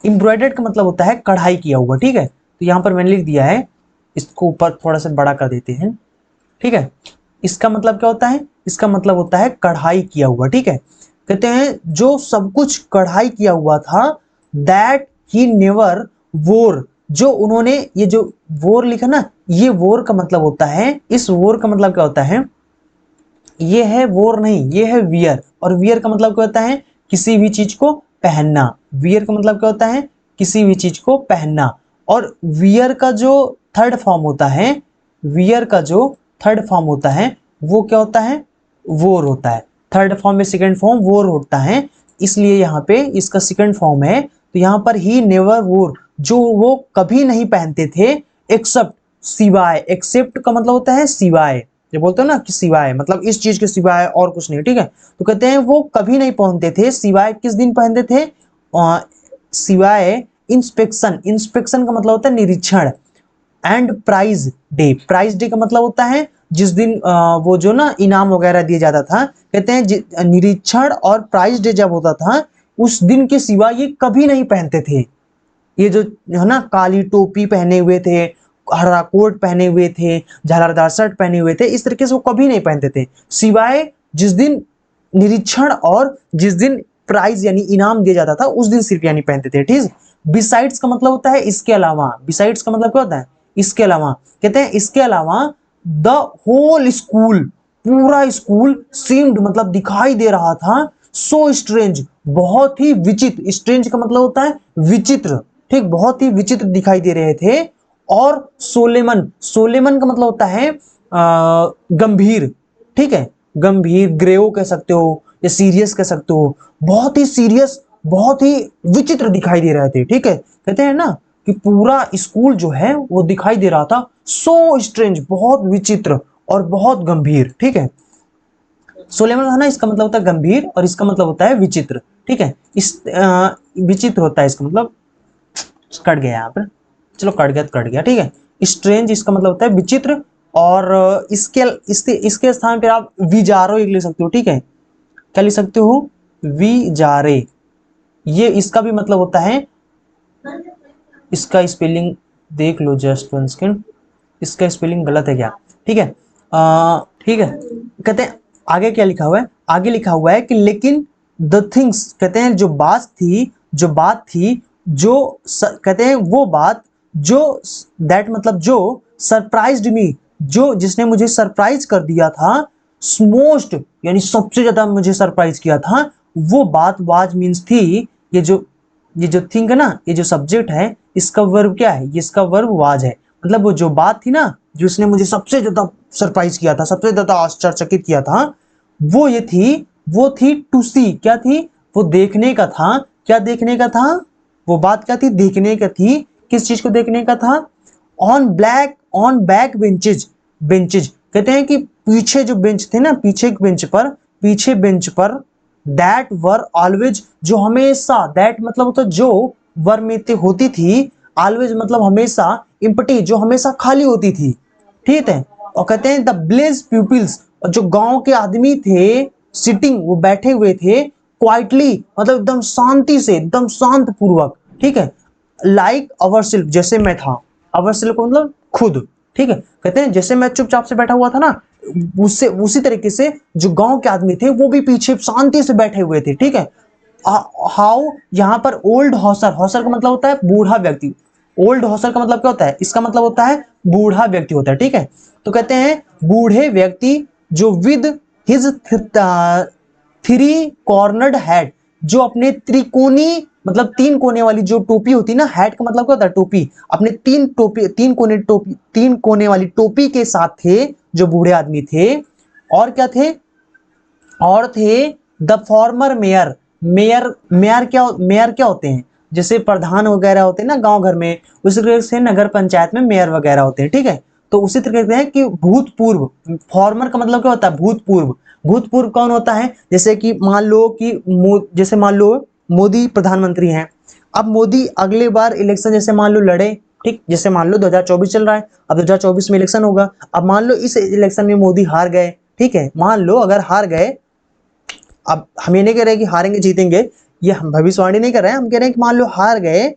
[SPEAKER 1] एम्ब्रॉयडर्ड का मतलब होता है कढ़ाई किया हुआ, ठीक है। तो यहां पर मैंने लिख दिया है, इसको ऊपर थोड़ा सा बड़ा कर देते हैं, ठीक है। इसका मतलब क्या होता है, इसका मतलब होता है कढ़ाई किया हुआ, ठीक है। कहते हैं जो सब कुछ कढ़ाई किया हुआ था, दैट ही नेवर वोर, जो उन्होंने, ये जो वोर लिखा ना, ये वोर का मतलब होता है, इस वोर का मतलब क्या होता है, ये है वोर नहीं, ये है वियर, और वियर का मतलब क्या होता है, किसी भी चीज को पहनना। वियर का मतलब क्या होता है, किसी भी चीज को पहनना। और वियर का जो थर्ड फॉर्म होता है, वियर का जो थर्ड फॉर्म होता है वो क्या होता है, वोर होता है। थर्ड फॉर्म में सेकंड फॉर्म वोर होता है, इसलिए यहाँ पे इसका सेकंड फॉर्म है। तो यहाँ पर ही नेवर वोर, जो वो कभी नहीं पहनते थे, एक्सेप्ट, सिवाय, एक्सेप्ट का मतलब होता है सिवाय, ये बोलते हो ना कि सिवाय, मतलब इस चीज के सिवाय और कुछ नहीं, ठीक है। तो कहते हैं वो कभी नहीं पहनते थे, सिवाय किस दिन पहनते थे, सिवाय इंस्पेक्शन, इंस्पेक्शन का मतलब होता है निरीक्षण, and prize day, prize day का मतलब होता है जिस दिन वो जो ना इनाम वगैरह दिया जाता था। कहते हैं निरीक्षण और प्राइज डे जब होता था, उस दिन के सिवा ये कभी नहीं पहनते थे। ये जो है ना काली टोपी पहने हुए थे, हरा कोट पहने हुए थे, झालरदार शर्ट पहने हुए थे, इस तरीके से वो कभी नहीं पहनते थे, सिवाय जिस दिन निरीक्षण और जिस दिन प्राइज यानी इनाम दिया जाता था उस दिन सिर्फ यानी पहनते थे, ठीक। बिसाइड्स का मतलब होता है इसके अलावा, बिसाइड्स का मतलब क्या होता है, इसके अलावा। कहते हैं इसके अलावा द होल स्कूल, पूरा स्कूल सीम्ड मतलब दिखाई दे रहा था, सो स्ट्रेंज बहुत ही विचित्र, स्ट्रेंज का मतलब होता है विचित्र, ठीक, बहुत ही विचित्र दिखाई दे रहे थे। और सोलेमन, सोलेमन का मतलब होता है गंभीर, ठीक है, गंभीर, ग्रेव कह सकते हो या सीरियस कह सकते हो, बहुत ही सीरियस, बहुत ही विचित्र दिखाई दे रहे थे, ठीक है। कहते हैं ना कि पूरा स्कूल जो है वो दिखाई दे रहा था, सो स्ट्रेंज बहुत विचित्र और बहुत गंभीर, ठीक है। सोलेमन था ना, इसका मतलब होता है गंभीर और इसका मतलब होता है विचित्र, ठीक है। इस विचित्र होता है इसका मतलब, कट गया यहाँ पर, चलो कट गया तो कट गया, ठीक है। स्ट्रेंज इसका मतलब होता है विचित्र, और इसके स्थान पर आप विजारो एक ले सकते हो, ठीक है। क्या लिख सकते हो, विजारे, ये इसका भी मतलब होता है, इसका स्पेलिंग देख लो जस्ट वन सेकेंड, इसका स्पेलिंग गलत है क्या, ठीक है, ठीक है। कहते हैं आगे क्या लिखा हुआ है, आगे लिखा हुआ है कि लेकिन द थिंग्स, कहते हैं जो बात थी, जो बात थी, जो कहते हैं वो बात जो, दैट मतलब जो, सरप्राइज्ड मी, जो जिसने मुझे सरप्राइज कर दिया था, मोस्ट यानी सबसे ज्यादा मुझे सरप्राइज किया था, वो बात वाज मीन्स थी, ये जो थिंग है ना, ये जो सब्जेक्ट है, इसका वर्ब क्या है, इसका वर्ब वाज है। मतलब वो जो बात थी ना, जो इसने मुझे सबसे ज्यादा सरप्राइज किया था, सबसे ज्यादा आश्चर्यचकित किया था, वो ये थी, वो थी टू सी, क्या थी, वो देखने का था, क्या देखने का था, वो बात क्या थी, देखने का थी, किस चीज को देखने का था, ऑन बैक बेंचेज, बेंचेज कहते हैं कि पीछे जो बेंच थे ना, पीछे बेंच पर दैट वर ऑलवेज, जो हमेशा, दैट मतलब होता जो, वर में होती थी, ऑलवेज मतलब हमेशा, इम्पटी जो हमेशा खाली होती थी, ठीक है। और कहते हैं द ब्लेज पीपल्स, जो गांव के आदमी थे, सिटिंग वो बैठे हुए थे, क्वाइटली मतलब एकदम शांति से, एकदम शांत पूर्वक, ठीक है, लाइक अवर सेल्फ, जैसे मैं था, अवर सेल्फ को मतलब खुद, ठीक है। कहते हैं जैसे मैं चुपचाप से बैठा हुआ था ना, उससे उसी तरीके से जो गांव के आदमी थे वो भी पीछे शांति से बैठे हुए थे, ठीक है। हाउ, यहाँ पर ओल्ड हॉसर, हॉसर का मतलब होता है बूढ़ा व्यक्ति, ओल्ड हॉसर का मतलब क्या होता है, इसका मतलब होता है बूढ़ा व्यक्ति होता है, ठीक है। तो कहते हैं बूढ़े व्यक्ति जो with his three cornered hat, जो अपने त्रिकोणी मतलब तीन कोने वाली जो टोपी होती ना, हैट का मतलब क्या होता है टोपी, अपने तीन कोने वाली टोपी के साथ थे जो बूढ़े आदमी थे। और क्या थे, और थे द फॉर्मर मेयर, मेयर क्या होते हैं, जैसे प्रधान वगैरह होते हैं ना गांव घर में, उसी तरीके से नगर पंचायत में मेयर वगैरह होते हैं, ठीक है। तो उसी तरीके से है कि भूतपूर्व, फॉर्मर का मतलब क्या होता है, भूतपूर्व, भूतपूर्व कौन होता है, जैसे कि मान लो कि जैसे मान लो मोदी प्रधानमंत्री हैं, अब मोदी अगले बार इलेक्शन जैसे मान लो लड़े, ठीक, जैसे मान लो 2024 चल रहा है, अब 2024 में इलेक्शन होगा, अब मान लो इस इलेक्शन में मोदी हार गए, ठीक है, मान लो अगर हार गए, अब हम ये नहीं कह रहे कि हारेंगे जीतेंगे, ये हम भविष्यवाणी नहीं कर रहे हैं, हम कह रहे हैं कि मान लो हार गए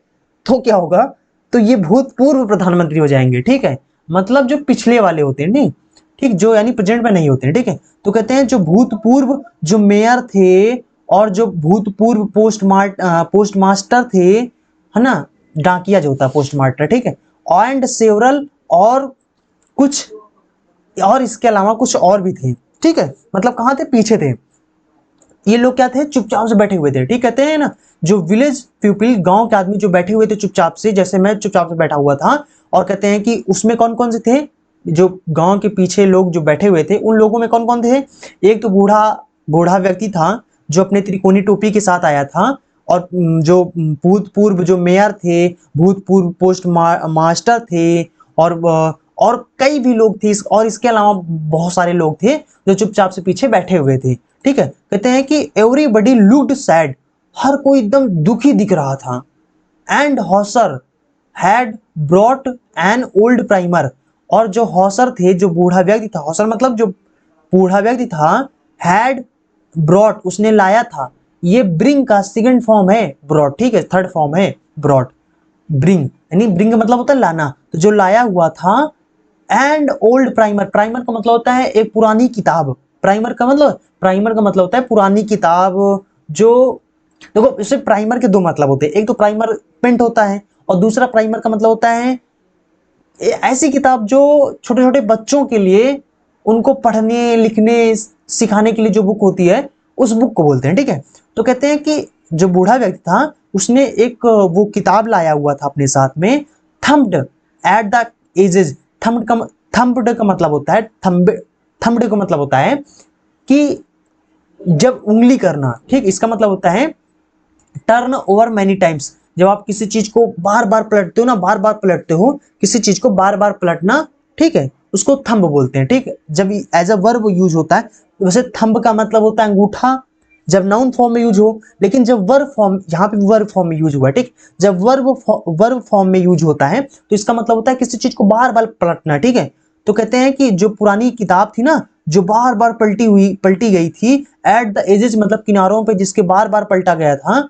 [SPEAKER 1] तो क्या होगा, तो ये भूतपूर्व प्रधानमंत्री हो जाएंगे, ठीक है, मतलब जो पिछले वाले होते हैं, नहीं, ठीक, जो यानी प्रेजेंट में नहीं होते हैं, ठीक है। तो कहते हैं जो भूतपूर्व जो मेयर थे और जो भूतपूर्व पोस्ट मास्टर थे, है ना, डाकिया जो होता है पोस्ट मास्टर, ठीक है, एंड सेवरल और कुछ, और इसके अलावा कुछ और भी थे, ठीक है, मतलब कहाँ थे, पीछे थे। ये लोग क्या थे, चुपचाप से बैठे हुए थे, ठीक, कहते हैं ना, जो विलेज पीपल, गांव के आदमी जो बैठे हुए थे चुपचाप से, जैसे मैं चुपचाप से बैठा हुआ था। और कहते हैं कि उसमें कौन कौन से थे, जो गांव के पीछे लोग जो बैठे हुए थे, उन लोगों में कौन कौन थे, एक तो बूढ़ा बूढ़ा व्यक्ति था जो अपने त्रिकोणी टोपी के साथ आया था, और जो भूतपूर्व जो मेयर थे, भूतपूर्व मास्टर थे, और कई भी लोग थे, और इसके अलावा बहुत सारे लोग थे जो चुपचाप से पीछे बैठे हुए थे, ठीक है। कहते हैं कि एवरीबडी लुक्ड सैड, हर कोई एकदम दुखी दिख रहा था। And Hauser had brought an old primer, और जो हॉसर थे, जो बूढ़ा व्यक्ति था, हॉसर मतलब जो बूढ़ा व्यक्ति था, हैड ब्रॉट उसने लाया था, ये ब्रिंग का सेकंड फॉर्म है ब्रॉट, ठीक है, थर्ड फॉर्म है ब्रॉट, ब्रिंग यानी ब्रिंग का मतलब होता है लाना, तो जो लाया हुआ था। एंड ओल्ड प्राइमर, प्राइमर का मतलब होता है एक पुरानी किताब, प्राइमर का मतलब होता है पुरानी किताब। जो देखो, इससे प्राइमर के दो मतलब होते हैं, एक तो प्राइमर प्रिंट होता है, और दूसरा प्राइमर का मतलब होता है ऐसी किताब जो छोटे छोटे बच्चों के लिए, उनको पढ़ने लिखने सिखाने के लिए जो बुक होती है, उस बुक को बोलते हैं, ठीक है। तो कहते हैं कि जो बूढ़ा व्यक्ति था उसने एक वो किताब लाया हुआ था अपने साथ में, थम्ब्ड एट द एजेस, थम्ब्ड का मतलब होता है, थम्ब्ड का मतलब होता है कि जब उंगली करना, ठीक, इसका मतलब होता है टर्न ओवर मैनी टाइम्स, जब आप किसी चीज को बार बार पलटते हो ना, बार बार पलटते हो किसी चीज को, बार बार पलटना, ठीक है, उसको थंब बोलते हैं, ठीक है, जब एज अ वर्ब यूज होता है। वैसे थंब का मतलब होता है अंगूठा, जब नाउन फॉर्म में यूज हो, लेकिन जब वर्ब फॉर्म, यहाँ पे वर्ब फॉर्म में यूज हुआ है, ठीक, जब वर्ब फॉर्म में यूज होता है तो इसका मतलब होता है किसी चीज को बार बार पलटना, ठीक है। तो कहते हैं कि जो पुरानी किताब थी ना, जो बार बार पलटी गई थी, एट द एजेस मतलब किनारों पे जिसके बार बार पलटा गया था,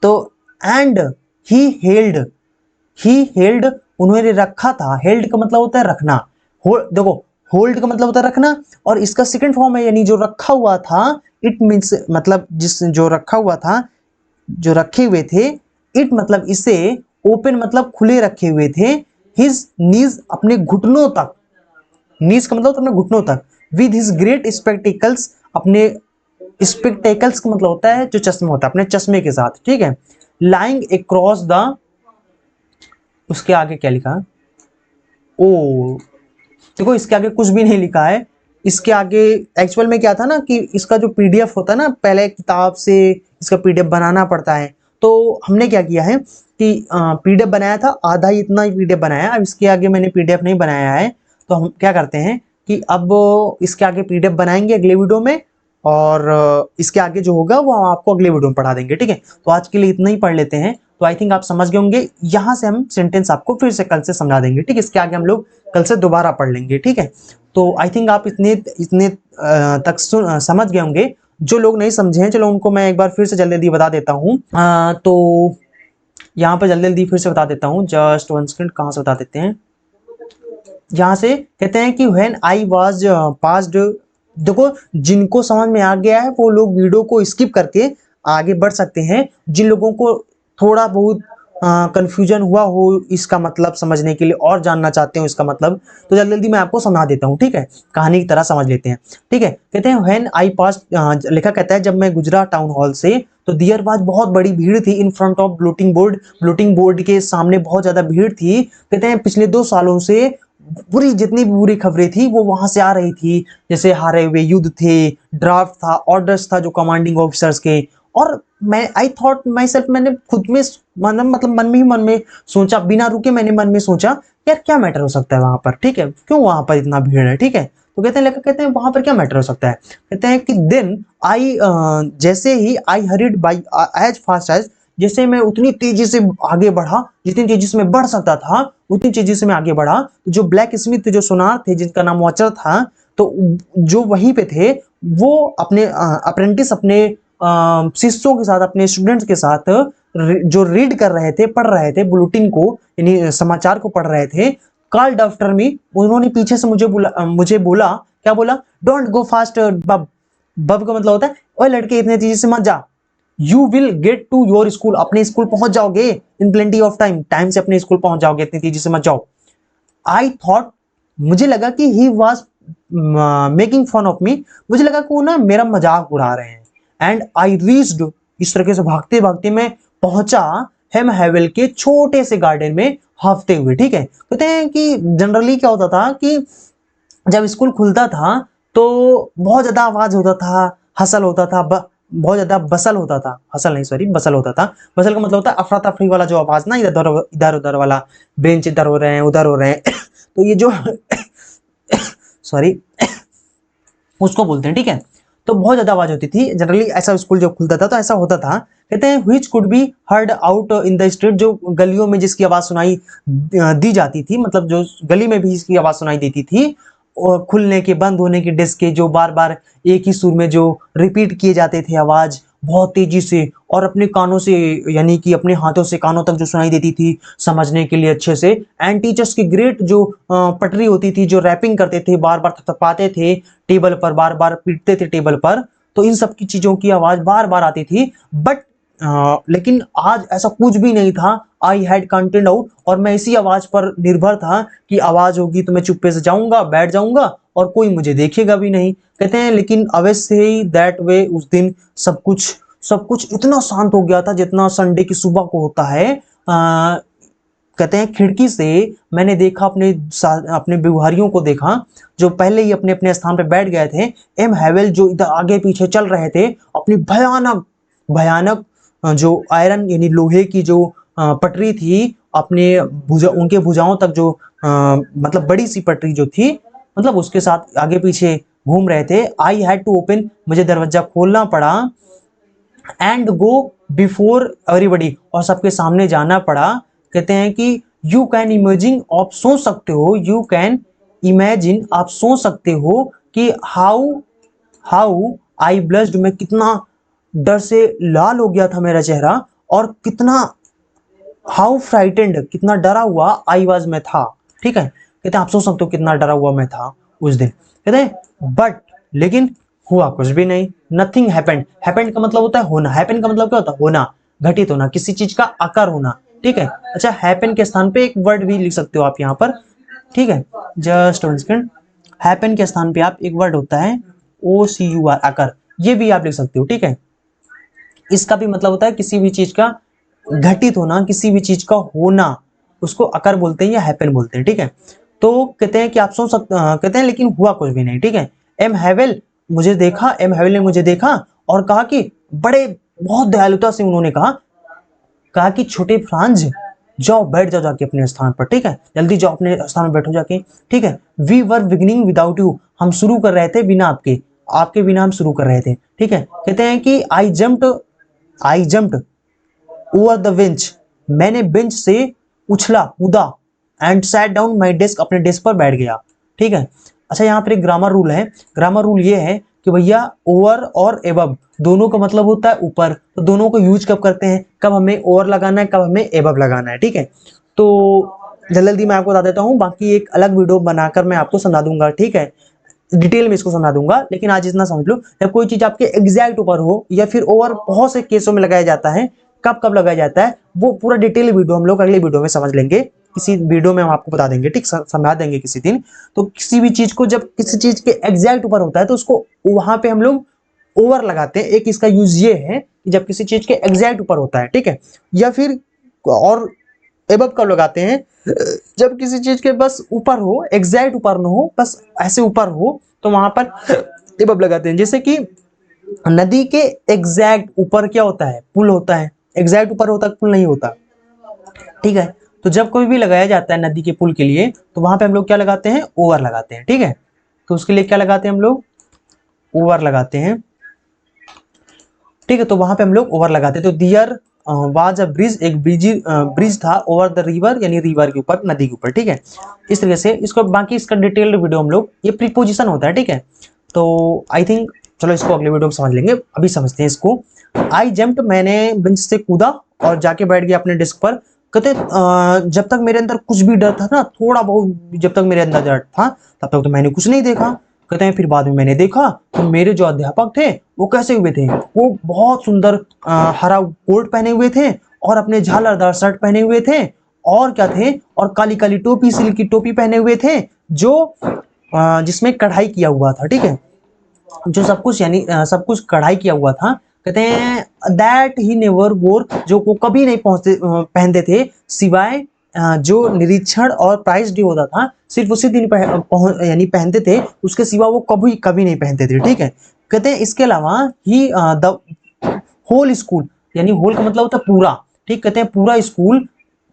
[SPEAKER 1] तो एंड ही हेल्ड उन्होंने रखा था, हेल्ड का मतलब होता है रखना, देखो, होल्ड का मतलब होता है रखना, और इसका सेकंड फॉर्म है यानी जो रखा हुआ था, इट मीन्स मतलब जिस जो रखा हुआ था, जो रखे हुए थे, इट मतलब इसे, ओपन मतलब खुले रखे हुए थे, हिज नीज अपने घुटनों तक, नीज का मतलब अपने घुटनों तक, विद हिज ग्रेट स्पेक्टिकल्स अपने, स्पेक्टिकल्स का मतलब होता है जो चश्मा होता है, अपने चश्मे के साथ, ठीक है, लाइंग अक्रॉस द, उसके आगे क्या लिखा, ओ देखो इसके आगे कुछ भी नहीं लिखा है, इसके आगे एक्चुअल में क्या था ना कि इसका जो पीडीएफ होता है ना, पहले किताब से इसका पीडीएफ बनाना पड़ता है, तो हमने क्या किया है कि पीडीएफ बनाया था, आधा ही इतना ही पीडीएफ बनाया, अब इसके आगे मैंने पीडीएफ नहीं बनाया है, तो हम क्या करते हैं कि अब इसके आगे पीडीएफ बनाएंगे अगले वीडियो में, और इसके आगे जो होगा वो हम आपको अगले वीडियो में पढ़ा देंगे, ठीक है। तो आज के लिए इतना ही पढ़ लेते हैं, तो आई थिंक आप समझ गए होंगे, यहाँ से हम सेंटेंस आपको फिर से कल से समझा देंगे, ठीक है, इसके आगे हम लोग कल से दोबारा पढ़ लेंगे, ठीक है। तो आई थिंक आप इतने इतने तक समझ गए होंगे, जो लोग नहीं समझे हैं चलो उनको मैं एक बार फिर से जल्दी जल्दी बता देता हूँ। तो यहाँ पर जल्दी जल्दी फिर से बता देता हूँ, जस्ट 1 सेकंड, कहाँ से बता देते हैं, यहाँ से कहते हैं कि व्हेन आई वाज पास्ड, देखो जिनको समझ में आ गया है वो लोग वीडियो को स्किप करके आगे बढ़ सकते हैं, जिन लोगों को थोड़ा बहुत कंफ्यूजन हुआ हो इसका मतलब समझने के लिए और जानना चाहते हो इसका मतलब, तो जल्दी जल्दी मैं आपको समझा देता हूँ, ठीक है, कहानी की तरह समझ लेते हैं, ठीक है। कहते हैं व्हेन आई पास, लिखा कहता है जब मैं गुजरा टाउन हॉल से, तो देयर वाज बहुत बड़ी भीड़ थी in front of bulletin board के सामने बहुत ज्यादा भीड़ थी। कहते हैं पिछले 2 सालों से पूरी जितनी भी बुरी खबरें थी वो वहां से आ रही थी, जैसे हारे हुए युद्ध थे, ड्राफ्ट था, ऑर्डर्स था जो कमांडिंग ऑफिसर्स के, और मैं आई थॉट माई सेल्फ, मैंने खुद में मतलब मन में ही मन में सोचा, बिना रुके मैंने मन में सोचा यार क्या मैटर हो सकता है वहां पर, ठीक है, क्यों वहां पर इतना भीड़ है, ठीक है। तो कहते हैं लेखक कहते हैं वहां पर क्या मैटर हो सकता है, कहते हैं कि देन आई, जैसे ही I hurried by as fast as, जैसे मैं उतनी तेजी से आगे बढ़ा, जितनी तेजी से मैं बढ़ सकता था उतनी तेजी से मैं आगे बढ़ा, तो जो ब्लैक स्मिथ जो सोनार थे जिनका नाम वॉचर था, तो जो वहीं पे थे वो अपने अप्रेंटिस, अपने शिष्यों के साथ, अपने स्टूडेंट्स के साथ जो रीड कर रहे थे, पढ़ रहे थे बुलेटिन को, यानी समाचार को पढ़ रहे थे, कॉल्ड आफ्टर मी, उन्होंने पीछे से मुझे बोला, क्या बोला, डोंट गो फास्ट बब, बब का मतलब होता है ओए लड़के इतने तेजी से मत जा, you will get to your school, अपने स्कूल पहुंच जाओगे in plenty of time, time से अपने स्कूल पहुंच जाओगे, इतनी तेजी से मत जाओ। आई थॉट, मुझे लगा कि he was making fun of me, मुझे लगा कि वो ना मेरा मजाक उड़ा रहे हैं। एंड आई रीच्ड, इस तरीके से भागते भागते मैं पहुंचा हेम हेवल के छोटे से गार्डन में हाफते हुए। ठीक है, कहते हैं कि जनरली क्या होता था कि जब स्कूल खुलता था तो बहुत ज्यादा आवाज होता था, हसल होता था, बहुत ज्यादा बसल होता था, हसल नहीं सॉरी बसल होता था। बसल का मतलब होता है अफरा तफरी वाला जो आवाज ना, इधर उधर वाला, बेंच इधर हो रहे हैं उधर हो रहे हैं तो ये जो सॉरी उसको बोलते हैं। ठीक है, तो बहुत ज्यादा आवाज होती थी जनरली, ऐसा स्कूल जब खुलता था तो ऐसा होता था। कहते हैं which could be heard out in the street, जो गलियों में जिसकी आवाज सुनाई दी जाती थी, मतलब जो गली में भी जिसकी आवाज सुनाई देती थी, और खुलने के बंद होने के डेस्क के जो बार बार एक ही सुर में जो रिपीट किए जाते थे आवाज बहुत तेजी से, और अपने कानों से यानी कि अपने हाथों से कानों तक जो सुनाई देती थी समझने के लिए अच्छे से। एंड टीचर्स की ग्रेट जो पटरी होती थी, जो रैपिंग करते थे, बार बार थपथपाते थे टेबल पर, बार बार पीटते थे टेबल पर, तो इन सब की चीजों की आवाज बार बार आती थी। बट लेकिन आज ऐसा कुछ भी नहीं था। आई हैड कंटेंट आउट, और मैं इसी आवाज पर निर्भर था कि आवाज होगी तो मैं चुप्पे से जाऊंगा, बैठ जाऊंगा, और कोई मुझे देखेगा भी नहीं। कहते हैं लेकिन अवश्य ही दैट वे, उस दिन सब कुछ इतना शांत हो गया था जितना संडे की सुबह को होता है। कहते हैं खिड़की से मैंने देखा, अपने व्यवहारियों को देखा जो पहले ही अपने अपने स्थान पर बैठ गए थे। एम हेवेल जो इधर आगे पीछे चल रहे थे अपनी भयानक भयानक जो आयरन यानी लोहे की जो पटरी थी, अपने उनके भुजाओं तक जो मतलब बड़ी सी पटरी जो थी, मतलब उसके साथ आगे पीछे घूम रहे थे। आई हैड टू ओपन, मुझे दरवाजा खोलना पड़ा, एंड गो बिफोर एवरीबडी, और सबके सामने जाना पड़ा। कहते हैं कि यू कैन इमेजिन, आप सोच सकते हो, यू कैन इमेजिन, आप सोच सकते हो कि हाउ हाउ आई ब्लश्ड, मैं कितना डर से लाल हो गया था मेरा चेहरा, और कितना हाउ फ्राइटेंड, कितना डरा हुआ आई वाज, मैं था। ठीक है, कहते हैं आप सोच सकते हो कितना डरा हुआ मैं था उस दिन। कहते हैं बट, लेकिन हुआ कुछ भी नहीं, नथिंग हैपेंड। हैपेंड का मतलब होता है होना, हैपन का मतलब क्या होता है, होना, घटित होना, किसी चीज का आकार होना। ठीक है, अच्छा हैपन के स्थान पे एक वर्ड भी लिख सकते हो आप यहाँ पर। ठीक है, जस्ट वन सेकंड, हैपन के स्थान पे आप एक वर्ड होता है OCUR, आकर, ये भी आप लिख सकते हो। ठीक है, इसका भी मतलब होता है किसी भी चीज का घटित होना, किसी भी चीज का होना, उसको अकर बोलते हैं या हैपन बोलते हैं। ठीक है, तो कहते हैं कि आप सोच सकते, कहते हैं लेकिन हुआ कुछ भी नहीं। ठीक है, एम हैवेल एम हैवेल ने मुझे देखा और कहा कि बड़े बहुत दयालुता से उन्होंने कहा कि छोटे फ्रांज, जाओ बैठ जाओ जाके अपने स्थान पर। ठीक है, जल्दी जाओ अपने स्थान में बैठो जाके। ठीक है, we were beginning without you, हम शुरू कर रहे थे बिना आपके बिना हम शुरू कर रहे थे। ठीक है, कहते हैं कि आई जम्प्ड ओवर द बेंच, मैंने बेंच से उछला कूदा, and sat down my desk, अपने डेस्क पर बैठ गया। ठीक है, अच्छा यहाँ पर एक ग्रामर रूल है। ग्रामर रूल ये है कि भैया ओवर और एबव दोनों का मतलब होता है ऊपर, तो दोनों को यूज कब करते हैं, कब हमें ओवर लगाना है, कब हमें एबव लगाना है। ठीक है, तो जल्दी मैं आपको बता देता हूँ, बाकी एक अलग वीडियो बनाकर मैं आपको समझा दूंगा। ठीक है, डिटेल में इसको समझा दूंगा, लेकिन आज इतना समझ लो, जब कोई चीज आपके एग्जैक्ट ऊपर हो या फिर ओवर, बहुत से केसों में लगाया जाता है, कब कब लगाया जाता है, वो पूरा डिटेल वीडियो हम लोग अगले वीडियो में समझ लेंगे। किसी वीडियो में हम आपको बता देंगे, ठीक, समझा देंगे किसी दिन। तो किसी भी चीज को जब किसी चीज के एग्जैक्ट ऊपर होता है तो उसको वहां पे हम लोग ओवर लगाते हैं। एक इसका यूज ये है कि जब किसी चीज के एग्जैक्ट ऊपर होता है, ठीक है, या फिर और एबव कब लगाते हैं, जब किसी चीज के बस ऊपर हो, एग्जैक्ट ऊपर ना हो, बस ऐसे ऊपर हो, तो वहां पर एबव लगाते हैं। जैसे कि नदी के एग्जैक्ट ऊपर क्या होता है, पुल होता है, एग्जैक्ट ऊपर होता है, पुल नहीं होता। ठीक है, तो जब कोई भी लगाया जाता है नदी के पुल के लिए, तो वहां पे हम लोग क्या लगाते हैं, ओवर लगाते हैं। ठीक है, तो उसके लिए क्या लगाते हैं हम लोग, ओवर लगाते हैं। ठीक है, तो वहां पे हम लोग ओवर लगाते हैं। तो दियर वाज अ ब्रिज, एक ब्रिज था ओवर द रिवर, यानी रिवर के ऊपर, नदी के ऊपर। ठीक है, इस तरीके से इसको, बाकी इसका डिटेल्ड वीडियो हम लोग, ये प्रीपोजिशन होता है। ठीक है, तो आई थिंक चलो इसको अगले वीडियो में समझ लेंगे, अभी समझते हैं इसको। आई जंप्ड, मैंने बेंच से कूदा और जाके बैठ गया अपने डेस्क पर। कहते जब तक मेरे अंदर कुछ भी डर था ना, थोड़ा बहुत जब तक मेरे अंदर डर था, तब तक तो मैंने कुछ नहीं देखा। कहते हैं फिर बाद में मैंने देखा तो मेरे जो अध्यापक थे वो कैसे हुए थे, वो बहुत सुंदर हरा कोट पहने हुए थे और अपने झालरदार शर्ट पहने हुए थे और क्या थे, और काली काली टोपी, सिल्क की टोपी पहने हुए थे जो जिसमें कढ़ाई किया हुआ था, ठीक है, जो सब कुछ यानी सब कुछ कढ़ाई किया हुआ था। कहते हैं दैट ही नेवर वोर, जो वो कभी नहीं पहनते थे सिवाय जो निरीक्षण और प्राइस डे होता था सिर्फ उसी दिन यानी पहनते थे, उसके सिवा वो कभी कभी नहीं पहनते थे, ठीक है। कहते हैं इसके अलावा ही द होल स्कूल, यानी होल का मतलब होता है पूरा, ठीक, कहते हैं पूरा स्कूल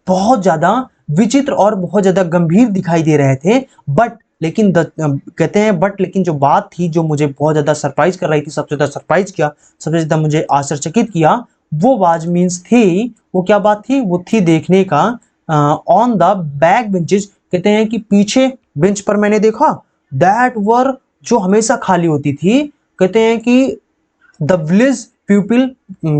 [SPEAKER 1] बहुत ज्यादा विचित्र और बहुत ज्यादा गंभीर दिखाई दे रहे थे। बट लेकिन कहते हैं बट लेकिन जो बात थी जो मुझे बहुत ज्यादा सरप्राइज कर रही थी, सबसे ज्यादा सरप्राइज किया, सबसे ज्यादा मुझे आश्चर्यचकित किया, वो बात मीन्स थी, वो क्या बात थी, वो थी देखने का ऑन द बैक बेंचेस, कहते हैं कि पीछे बेंच पर मैंने देखा, दैट वर, जो हमेशा खाली होती थी, कहते हैं कि द विलेज पीपल,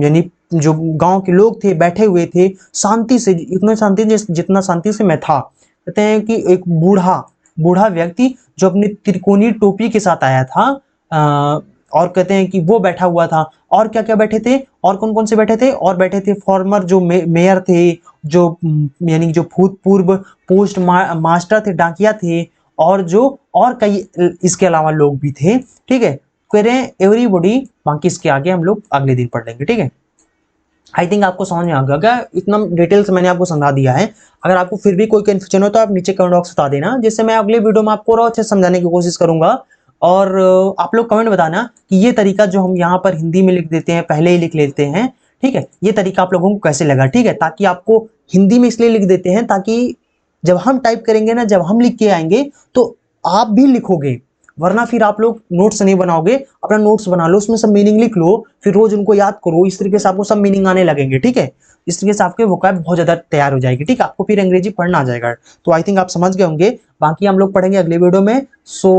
[SPEAKER 1] यानी जो गांव के लोग थे बैठे हुए थे शांति से, इतना शांति जितना शांति से मैं था। कहते हैं कि एक बूढ़ा बूढ़ा व्यक्ति जो अपनी त्रिकोणीय टोपी के साथ आया था, और कहते हैं कि वो बैठा हुआ था, और क्या क्या बैठे थे, और कौन कौन से बैठे थे, और बैठे थे फॉर्मर जो मेयर थे, जो यानी जो भूतपूर्व पोस्ट मास्टर थे, डाकिया थे, और जो और कई इसके अलावा लोग भी थे, ठीक है। कह रहे हैं एवरीबॉडी, बाकी इसके आगे हम लोग अगले दिन पढ़ लेंगे, ठीक है। आई थिंक आपको समझ में आ गया, इतना डिटेल से मैंने आपको समझा दिया है। अगर आपको फिर भी कोई कंफ्यूजन हो तो आप नीचे कमेंट बॉक्स बता देना, जिससे मैं अगले वीडियो में आपको और अच्छे से समझाने की कोशिश करूंगा। और आप लोग कमेंट बताना कि ये तरीका जो हम यहाँ पर हिंदी में लिख देते हैं, पहले ही लिख लेते हैं, ठीक है, ये तरीका आप लोगों को कैसे लगा, ठीक है। ताकि आपको हिंदी में इसलिए लिख देते हैं ताकि जब हम टाइप करेंगे ना, जब हम लिख के आएंगे तो आप भी लिखोगे, वरना फिर आप लोग नोट्स नहीं बनाओगे। अपना नोट्स बना लो, उसमें सब मीनिंग लिख लो, फिर रोज उनको याद करो, इस तरीके से आपको सब मीनिंग आने लगेंगे, ठीक है। इस तरीके से आपके वोकैब बहुत ज्यादा तैयार हो जाएगी, ठीक है, आपको फिर अंग्रेजी पढ़ना आ जाएगा। तो आई थिंक आप समझ गए होंगे, बाकी हम लोग पढ़ेंगे अगले वीडियो में। सो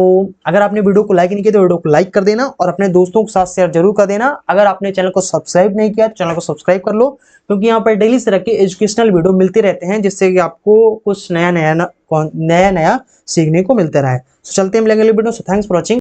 [SPEAKER 1] अगर आपने वीडियो को लाइक नहीं किया तो वीडियो को लाइक कर देना और अपने दोस्तों के साथ शेयर जरूर कर देना। अगर आपने चैनल को सब्सक्राइब नहीं किया तो चैनल को सब्सक्राइब कर लो, क्योंकि यहाँ पर डेली तरह के एजुकेशनल वीडियो मिलते रहते हैं, जिससे कि आपको कुछ नया नया सीखने को मिलता रहा है। चलते हैं मिलेंगे अगले video. So thanks for watching.